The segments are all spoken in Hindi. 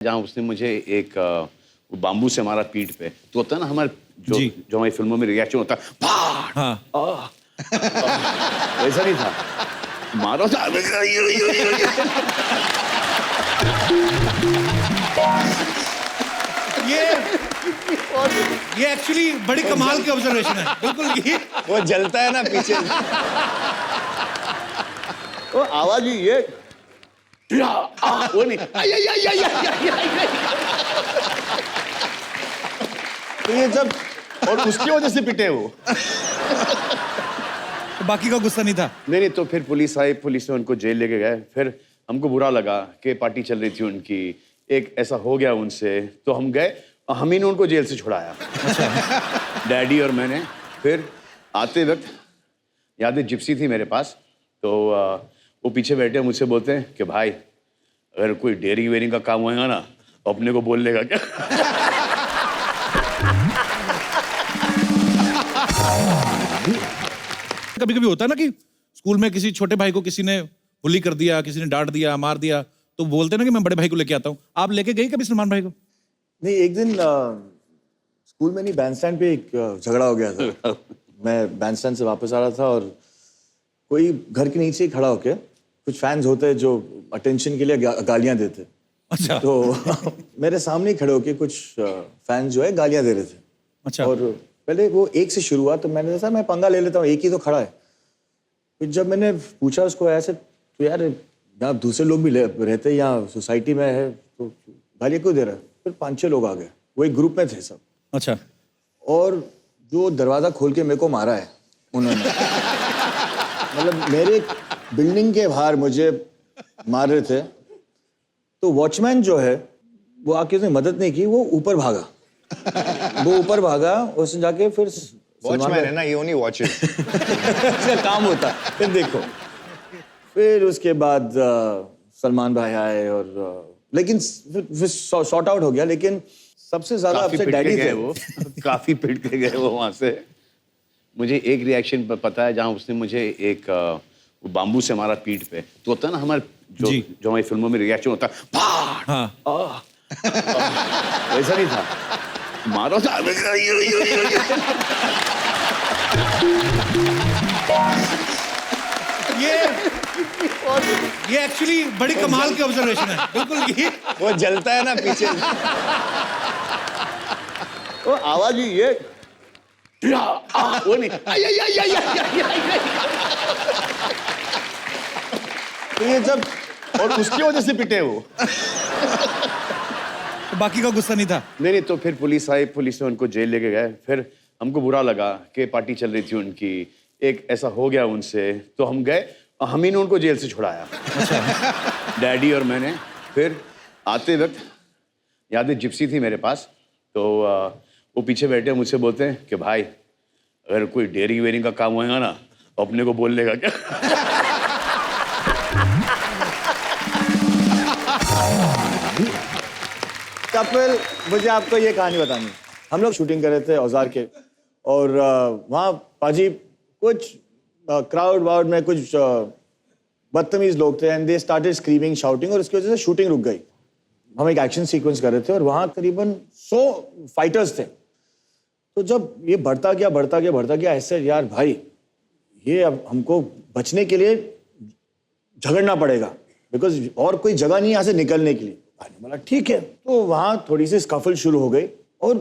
जहाँ उसने मुझे एक बाम्बू से मारा पीठ पे, तो होता है ना हमारे जो हमारी फिल्मों में रिएक्शन होता है, हाँ। वैसा नहीं था, मारो था। ये एक्चुअली बड़ी कमाल की ऑब्जर्वेशन है। बिल्कुल ये वो जलता है ना पीछे। वो आवाज ही ये वो नहीं। तो ये जब और उसकी वजह से पिटे वो। तो बाकी का गुस्सा नहीं था। नहीं, तो फिर पुलिस आई, पुलिस ने उनको जेल लेके गए। फिर हमको बुरा लगा कि पार्टी चल रही थी उनकी, एक ऐसा हो गया उनसे, तो हम गए, हम ही ने उनको जेल से छुड़ाया। डैडी और मैंने। फिर आते वक्त याद है जिप्सी थी मेरे पास, तो वो पीछे बैठे मुझसे बोलते हैं कि भाई अगर कोई डेयरिंग वेयरिंग का काम होएगा ना तो अपने को बोल लेगा क्या? कभी कभी होता है ना कि स्कूल में किसी छोटे भाई को किसी ने बुली कर दिया, किसी ने डांट दिया, मार दिया, तो बोलते ना कि मैं बड़े भाई को लेके आता हूँ। आप लेके गए कभी सलमान भाई को? नहीं, एक दिन स्कूल में नहीं, बैंडस्टैंड पे एक झगड़ा हो गया था। मैं बैंडस्टैंड से वापस आ रहा था और कोई घर के नीचे ही खड़ा होके, कुछ फैंस होते हैं जो अटेंशन के लिए गालियां देते। अच्छा। तो मेरे सामने ही खड़े होके कुछ फैंस जो है गालियां दे रहे थे। अच्छा। और पहले वो एक से शुरू हुआ, तो मैंने सोचा मैं पंगा ले लेता हूँ, एक ही तो खड़ा है। फिर जब मैंने पूछा उसको ऐसे, तो यार यहाँ दूसरे लोग भी रहते हैं, यहाँ सोसाइटी में है, तो गालियाँ क्यों दे रहा है? फिर 5-6 लोग आ गए, वो एक ग्रुप में थे सब। अच्छा। और जो दरवाजा खोल के मेरे को मारा है उन्होंने, मतलब मेरे बिल्डिंग के बाहर मुझे मार रहे थे, तो वॉचमैन जो है वो आके उसने मदद नहीं की, वो ऊपर भागा। वो ऊपर भागा, उसने जाके फिर वॉचमैन है ना, ये ओनली वॉचेस। इसका काम होता है। फिर देखो, फिर उसके बाद सलमान भाई आए और लेकिन फिर सॉर्ट आउट हो गया। लेकिन सबसे ज्यादा अपसेट डैडी थे। वो काफी पिट के गए वो वहां से। मुझे एक रिएक्शन पता है जहाँ उसने मुझे एक बाम्बू से मारा पीठ पे, तो होता है ना हमारे जो हमारी फिल्मों में रिएक्शन होता है, हाँ। वैसा नहीं था, मारो था। ये एक्चुअली बड़ी कमाल की ऑब्जर्वेशन है। बिल्कुल ये वो जलता है ना पीछे। वो आवाज ही ये वो नहीं। तो ये जब और उसकी वजह से पिटे वो। तो बाकी का गुस्सा नहीं था। नहीं, तो फिर पुलिस आई, पुलिस ने उनको जेल लेके गए। फिर हमको बुरा लगा कि पार्टी चल रही थी उनकी, एक ऐसा हो गया उनसे, तो हम गए, हम ही ने उनको जेल से छुड़ाया। डैडी और मैंने। फिर आते वक्त याद है जिप्सी थी मेरे पास, तो वो पीछे बैठे मुझसे बोलते हैं कि भाई अगर कोई डेयरिंग वेयरिंग का काम होएगा ना तो अपने को बोल लेगा क्या? कपिल, मुझे आपको ये कहानी बतानी है। हम लोग शूटिंग कर रहे थे औजार के, और वहाँ पाजी कुछ क्राउड वाउड में कुछ बदतमीज लोग थे, and they started screaming, shouting, और इसकी वजह से शूटिंग रुक गई। हम एक एक्शन सीक्वेंस कर रहे थे और वहाँ करीबन 100 फाइटर्स थे। तो जब ये बढ़ता गया ऐसे, यार भाई ये अब हमको बचने के लिए झगड़ना पड़ेगा, बिकॉज और कोई जगह नहीं यहाँ से निकलने के लिए। मैंने बोला ठीक है। तो वहाँ थोड़ी सी स्कफल शुरू हो गई, और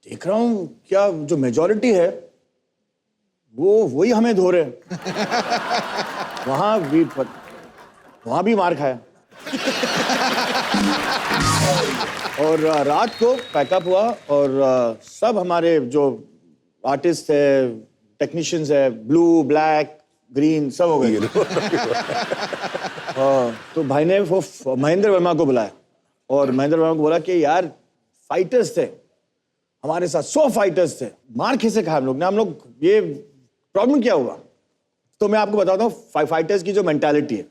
देख रहा हूँ क्या जो मेजॉरिटी है वही हमें धो रहे हैं। वहाँ भी मार खाया। और रात को पैकअप हुआ, और सब हमारे जो आर्टिस्ट है, टेक्नीशियंस है, ब्लू, ब्लैक, ग्रीन, सब हो गए। तो भाई ने वो महेंद्र वर्मा को बुलाया, और महेंद्र वर्मा को बोला कि यार फाइटर्स थे हमारे साथ, 100 फाइटर्स थे, मार कैसे खाया हम लोग, ये प्रॉब्लम क्या हुआ? तो मैं आपको बताता हूँ फाइटर्स की जो मेंटालिटी है।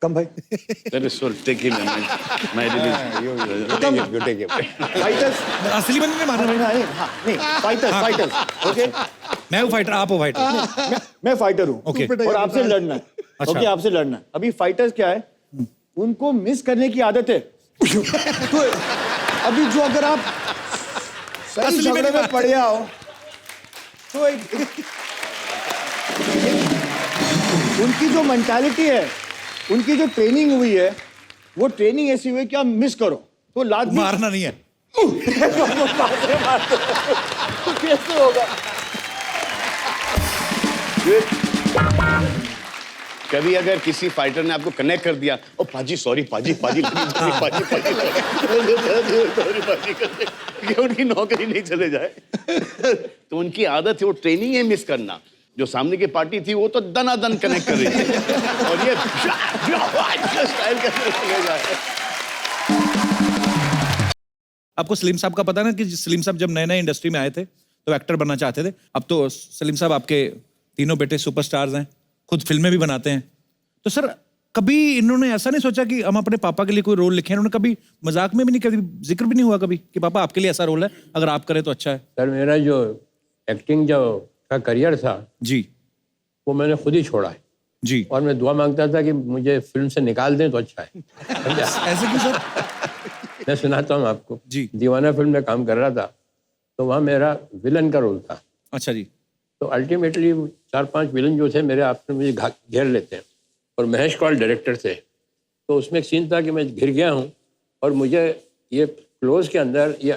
कम भाई। फाइटर्स असली बंदे ने मारा। नहीं, फाइटर्स, ओके। मैं हूँ फाइटर, आप हो फाइटर। मैं फाइटर हूँ, ओके। और आपसे लड़ना है। अच्छा। ओके, आपसे लड़ना है। अभी फाइटर्स क्या है, उनको मिस करने की आदत है। तो अभी जो अगर आप सही असली में झगड़े नहीं में बात पड़ जाओ तो उनकी जो मेंटालिटी है, उनकी जो ट्रेनिंग हुई है, वो ट्रेनिंग ऐसी हुई है कि आप मिस करो तो लात मारना नहीं है। कैसे होगा? कभी अगर किसी फाइटर ने आपको कनेक्ट कर दिया, ओ पाजी सॉरी पाजी पाजी पाजी पाजी सॉरी पाजी करके कि उनकी नौकरी नहीं चले जाए। तो उनकी आदत है, वो ट्रेनिंग है मिस करना। जो सामने की पार्टी थी वो तो दनादन कनेक्ट कर रही थी और ये स्टाइल कैसे चले जाए। आपको सलीम साहब का पता ना कि सलीम साहब जब नए नए इंडस्ट्री में आए थे तो एक्टर बनना चाहते थे। अब तो सलीम साहब आपके तीनों बेटे सुपरस्टार्स हैं, खुद फिल्में भी बनाते हैं। तो सर कभी इन्होंने ऐसा नहीं सोचा कि हम अपने पापा के लिए कोई रोल लिखें? इन्होंने कभी मजाक में भी नहीं, कभी जिक्र भी नहीं हुआ कभी कि पापा आपके लिए ऐसा रोल है, अगर आप करें तो अच्छा है? सर मेरा जो एक्टिंग जो का करियर था जी वो मैंने खुद ही छोड़ा है जी। और मैं दुआ मांगता था कि मुझे फिल्म से निकाल दें तो अच्छा है। ऐसे क्यों सर? मैं सुनाता हूँ आपको। जी। दीवाना फिल्म में काम कर रहा था तो वहाँ मेरा विलन का रोल था। अच्छा जी। तो अल्टीमेटली 4-5 विलन जो थे मेरे आपस में मुझे घेर लेते हैं और महेश कौल डायरेक्टर थे। तो उसमें एक सीन था कि मैं घिर गया हूँ और मुझे ये क्लोज के अंदर ये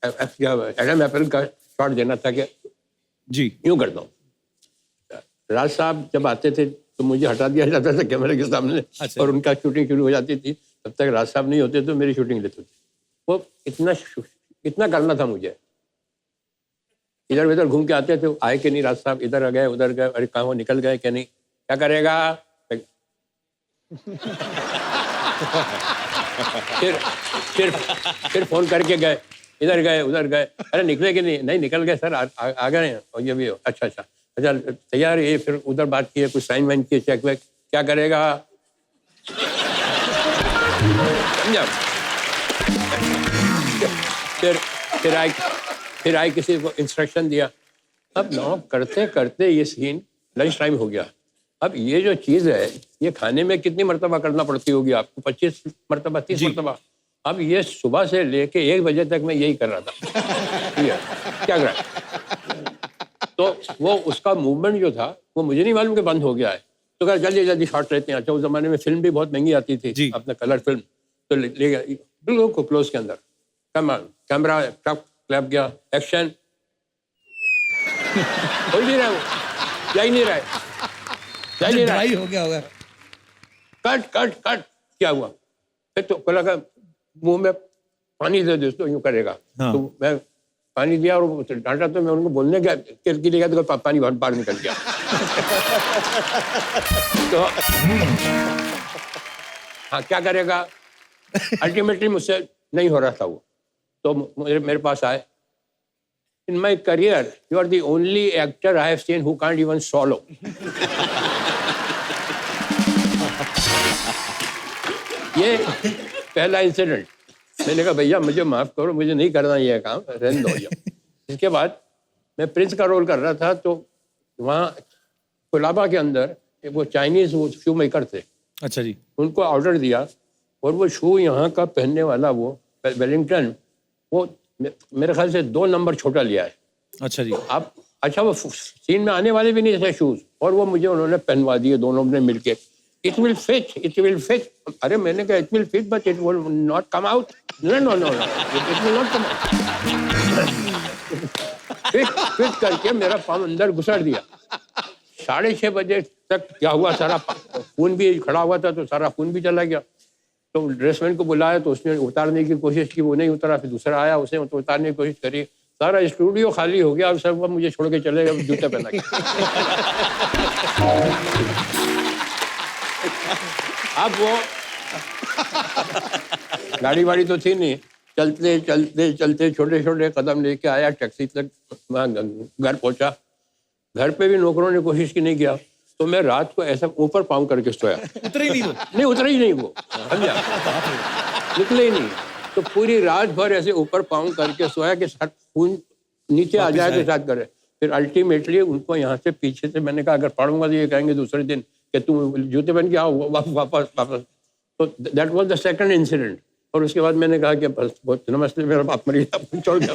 एडम एप्पल का शॉट देना था कि जी यूँ करता हूँ। राज साहब जब आते थे तो मुझे हटा दिया जाता था कैमरे के सामने। अच्छा। और उनका शूटिंग शुरू हो जाती थी। तब तक राज साहब नहीं होते तो मेरी शूटिंग लेते थे। वो इतना करना था मुझे। इधर उधर घूम के आते थे, आए कि नहीं राज साहब, इधर गए उधर गए, अरे कहाँ वो निकल गए क्या नहीं, क्या करेगा? फिर फोन करके गए, इधर गए उधर गए, अरे निकले कि नहीं निकल गए सर, आ गए हैं। और ये भी हो, अच्छा तैयार है। फिर उधर बात की, कुछ साइन वाइन किए, चेक वेक, क्या करेगा? समझा? फिर आई किसी को इंस्ट्रक्शन दिया। अब नौ करते करते ये सीन लंच टाइम हो गया। अब ये जो चीज़ है ये खाने में कितनी मरतबा करना पड़ती होगी आपको? 25 मरतबा 30 मरतबा। अब ये सुबह से लेके 1 बजे तक मैं यही कर रहा था। क्या कर रहा है? तो वो उसका मूवमेंट जो था वो मुझे नहीं मालूम कि बंद हो गया है। तो कहा जल्दी शॉट लेते हैं। अच्छा उस जमाने में फिल्म भी बहुत महंगी आती थी, अपना कलर फिल्म। तो ले गया बिल्कुल क्लोज के अंदर, कैमरा क्लैप गया, एक्शन। हो ही नहीं रहा, वो जा ही नहीं रहा है, ड्राई हो गया होगा। कट क्या हुआ? फिर तो बोला का मुंह में पानी दे दोस्तों, यूं करेगा। हाँ। तो मैं पानी दिया और डांटा तो मैं उनको बोलने गया के लिए गया तो पानी बाहर निकल गया। तो हाँ क्या करेगा? अल्टीमेटली मुझसे नहीं हो रहा था वो। तो मेरे पास आए, in my career you are the only actor I have seen who can't even swallow। ये पहला इंसिडेंट। मैंने कहा भैया मुझे माफ करो, मुझे नहीं करना ये काम, रहने दो भैया। इसके बाद मैं प्रिंस का रोल कर रहा था तो वहाँ कोलाबा के अंदर वो चाइनीज वो शू मेकर थे। अच्छा जी। उनको ऑर्डर दिया और वो शू यहाँ का पहनने वाला वो वेलिंगटन, वो मेरे ख्याल से 2 नंबर छोटा लिया है। अच्छा जी। अब अच्छा वो सीन में आने वाले भी नहीं थे शूज, और वो मुझे उन्होंने पहनवा दिए दोनों ने मिलके। It will fit. अरे मैंने कहा it will fit but it will not come out. No it will not come out. Fit करके मेरा पाँव अंदर घुसड़ दिया। 6:30 बजे तक क्या हुआ, सारा खून भी खड़ा हुआ था तो सारा खून भी चला गया। तो ड्रेसमैन को बुलाया तो उसने उतारने की कोशिश की, वो नहीं उतरा। फिर दूसरा आया, उसने तो उतारने की कोशिश करी। सारा स्टूडियो खाली हो गया और सब मुझे छोड़ के चले गए जूते पहना के। अब वो गाड़ी वाड़ी तो थी नहीं, चलते छोटे कदम लेके आया, टैक्सी तक वहाँ घर पहुंचा। घर पे भी नौकरों ने कोशिश की, नहीं किया। तो मैं रात को ऐसा ऊपर पाँव करके सोया। उतरे ही नहीं वो? नहीं उतरा ही नहीं वो, समझा? निकले ही नहीं। तो पूरी रात भर ऐसे ऊपर पाँव करके सोया कि खून नीचे आ जाए तो साथ करे। फिर अल्टीमेटली उनको यहाँ से पीछे से मैंने कहा अगर पढ़ूंगा तो ये कहेंगे दूसरे दिन कि तुम जूते पहन के आओ वापस। तो that was the second incident. और उसके बाद मैंने कहा कि बस बहुत नमस्ते, मेरा बाप मर गया, छोड़ गया।